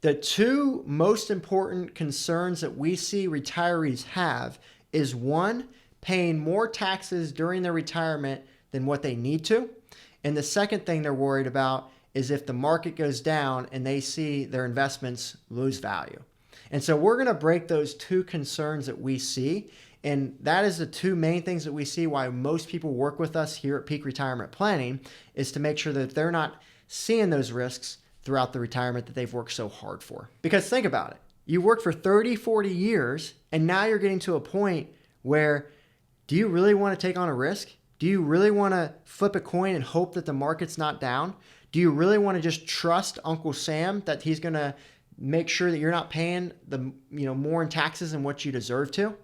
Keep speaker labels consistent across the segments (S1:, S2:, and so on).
S1: The two most important concerns that we see retirees have is one, paying more taxes during their retirement than what they need to. And the second thing they're worried about is if the market goes down and they see their investments lose value. And so we're going to break those two concerns that we see. And that is the two main things that we see why most people work with us here at Peak Retirement Planning, is to make sure that they're not seeing those risks throughout the retirement that they've worked so hard for. Because think about it. You worked for 30, 40 years, and now you're getting to a point where, do you really want to take on a risk? Do you really want to flip a coin and hope that the market's not down? Do you really want to just trust Uncle Sam that he's going to make sure that you're not paying more in taxes than what you deserve to?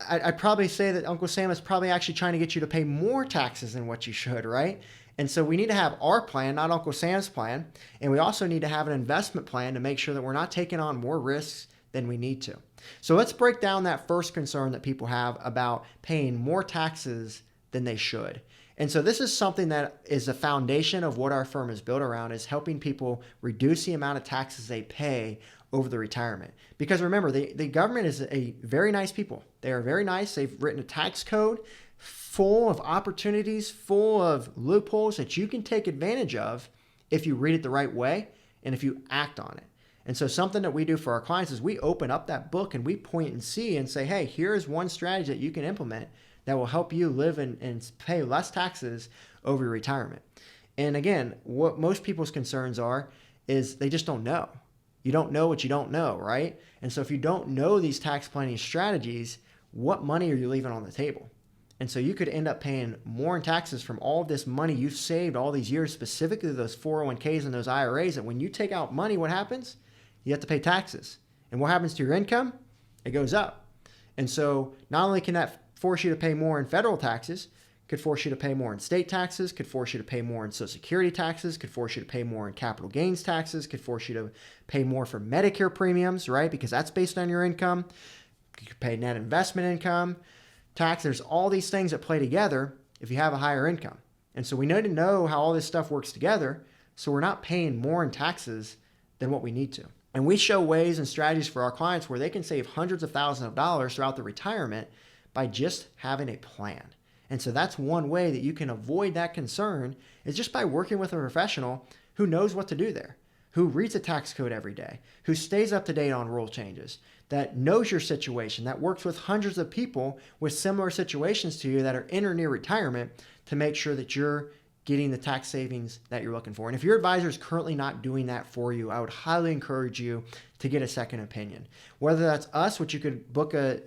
S1: I'd probably say that Uncle Sam is probably actually trying to get you to pay more taxes than what you should, right? And so we need to have our plan, not Uncle Sam's plan. And we also need to have an investment plan to make sure that we're not taking on more risks than we need to. So let's break down that first concern that people have about paying more taxes than they should. And so this is something that is the foundation of what our firm is built around, is helping people reduce the amount of taxes they pay over the retirement. Because remember, the government is a very nice people. They are very nice. They've written a tax code full of opportunities, full of loopholes that you can take advantage of if you read it the right way and if you act on it. And so something that we do for our clients is we open up that book and we point and see and say, hey, here's one strategy that you can implement that will help you live and pay less taxes over your retirement. And again, what most people's concerns are is they just don't know. You don't know what you don't know, right? And so if you don't know these tax planning strategies, what money are you leaving on the table? And so you could end up paying more in taxes from all of this money you've saved all these years, specifically those 401ks and those IRAs, that when you take out money, what happens? You have to pay taxes. And what happens to your income? It goes up. And so not only can that force you to pay more in federal taxes, could force you to pay more in state taxes, could force you to pay more in Social Security taxes, could force you to pay more in capital gains taxes, could force you to pay more for Medicare premiums, right? Because that's based on your income. You could pay net investment income tax. There's all these things that play together if you have a higher income. And so we need to know how all this stuff works together so we're not paying more in taxes than what we need to. And we show ways and strategies for our clients where they can save hundreds of thousands of dollars throughout the retirement by just having a plan. And so that's one way that you can avoid that concern, is just by working with a professional who knows what to do there, who reads the tax code every day, who stays up to date on rule changes, that knows your situation, that works with hundreds of people with similar situations to you that are in or near retirement to make sure that you're getting the tax savings that you're looking for. And if your advisor is currently not doing that for you, I would highly encourage you to get a second opinion. Whether that's us, which you could book a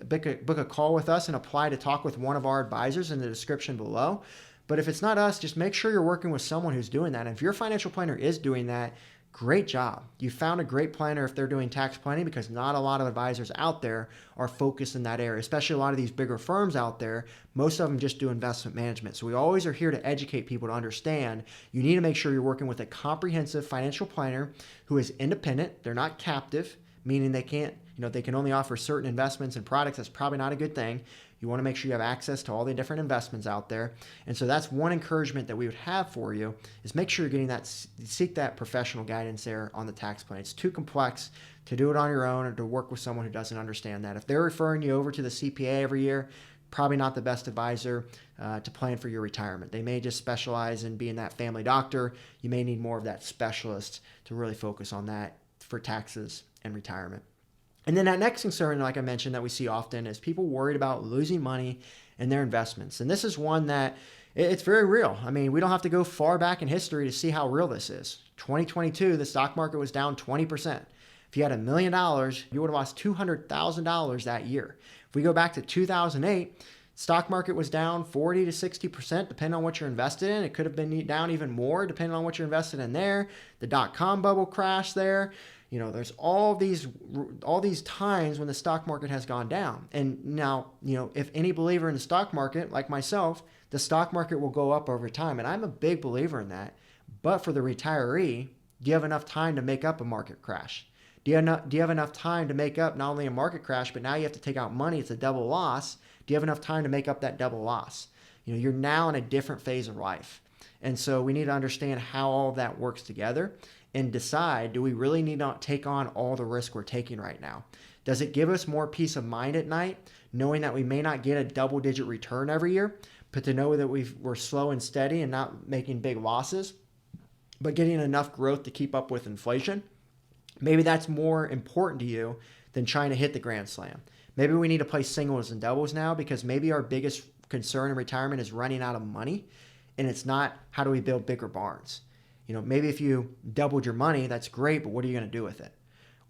S1: call with us and apply to talk with one of our advisors in the description below. But if it's not us, just make sure you're working with someone who's doing that. And if your financial planner is doing that, great job. You found a great planner if they're doing tax planning, because not a lot of advisors out there are focused in that area, especially a lot of these bigger firms out there. Most of them just do investment management. So we always are here to educate people to understand you need to make sure you're working with a comprehensive financial planner who is independent. They're not captive, meaning they can only offer certain investments and products. That's probably not a good thing. You want to make sure you have access to all the different investments out there. And so that's one encouragement that we would have for you, is make sure you're getting that, seek that professional guidance there on the tax plan. It's too complex to do it on your own or to work with someone who doesn't understand that. If they're referring you over to the CPA every year, probably not the best advisor to plan for your retirement. They may just specialize in being that family doctor. You may need more of that specialist to really focus on that for taxes and retirement. And then that next concern, like I mentioned, that we see often is people worried about losing money in their investments. And this is one that it's very real. I mean, we don't have to go far back in history to see how real this is. 2022, the stock market was down 20%. If you had $1 million, you would have lost $200,000 that year. If we go back to 2008, stock market was down 40 to 60%, depending on what you're invested in. It could have been down even more, depending on what you're invested in there. The dot-com bubble crashed there. There's all these times when the stock market has gone down. And now, if any believer in the stock market, like myself, the stock market will go up over time. And I'm a big believer in that. But for the retiree, do you have enough time to make up a market crash? Do you have enough time to make up not only a market crash, but now you have to take out money? It's a double loss. Do you have enough time to make up that double loss? You're now in a different phase of life. And so we need to understand how all of that works together. and decide, do we really need to take on all the risk we're taking right now? Does it give us more peace of mind at night, knowing that we may not get a double-digit return every year, but to know that we're slow and steady and not making big losses, but getting enough growth to keep up with inflation? Maybe that's more important to you than trying to hit the grand slam. Maybe we need to play singles and doubles now, because maybe our biggest concern in retirement is running out of money, and it's not how do we build bigger barns. Maybe if you doubled your money, that's great, but what are you going to do with it?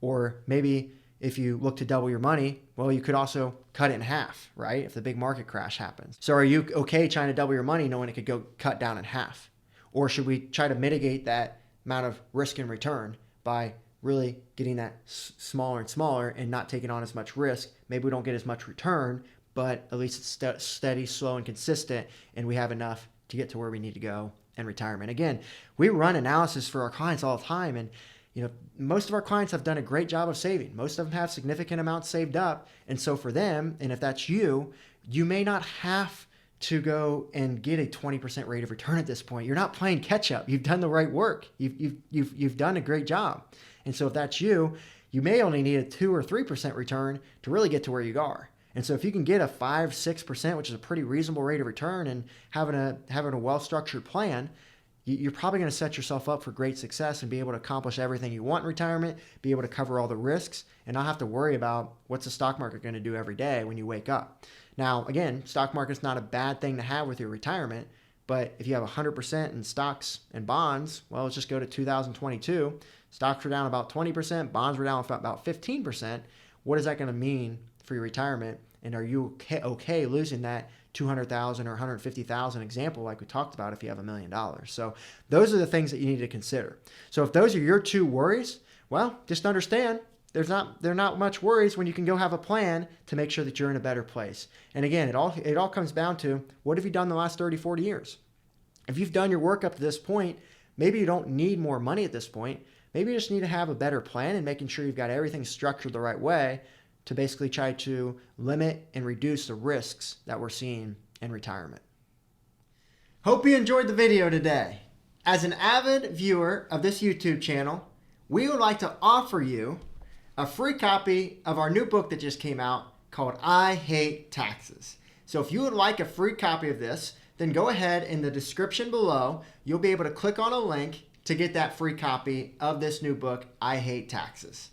S1: Or maybe if you look to double your money, well, you could also cut it in half, right? If the big market crash happens. So are you okay trying to double your money knowing it could go cut down in half? Or should we try to mitigate that amount of risk and return by really getting that smaller and smaller and not taking on as much risk? Maybe we don't get as much return, but at least it's steady, slow, and consistent, and we have enough to get to where we need to go in retirement. Again, we run analysis for our clients all the time, and most of our clients have done a great job of saving. Most of them have significant amounts saved up, and so for them, and if that's you, you may not have to go and get a 20% rate of return at this point. You're not playing catch up. You've done the right work. You've done a great job. And so if that's you, you may only need a 2 or 3% return to really get to where you are. And so if you can get a 5, 6%, which is a pretty reasonable rate of return, and having a well-structured plan, you're probably going to set yourself up for great success and be able to accomplish everything you want in retirement, be able to cover all the risks, and not have to worry about what's the stock market going to do every day when you wake up. Now, again, stock market's not a bad thing to have with your retirement, but if you have 100% in stocks and bonds, well, let's just go to 2022. Stocks were down about 20%, bonds were down about 15%. What is that going to mean for your retirement? And are you okay losing that $200,000 or $150,000 example like we talked about if you have $1 million? So those are the things that you need to consider. So if those are your two worries, well, just understand there are not much worries when you can go have a plan to make sure that you're in a better place. And again, it all comes down to, what have you done the last 30, 40 years? If you've done your work up to this point, maybe you don't need more money at this point. Maybe you just need to have a better plan and making sure you've got everything structured the right way to basically try to limit and reduce the risks that we're seeing in retirement. Hope you enjoyed the video today. As an avid viewer of this YouTube channel, we would like to offer you a free copy of our new book that just came out called I Hate Taxes. So if you would like a free copy of this, then go ahead in the description below. You'll be able to click on a link to get that free copy of this new book, I Hate Taxes.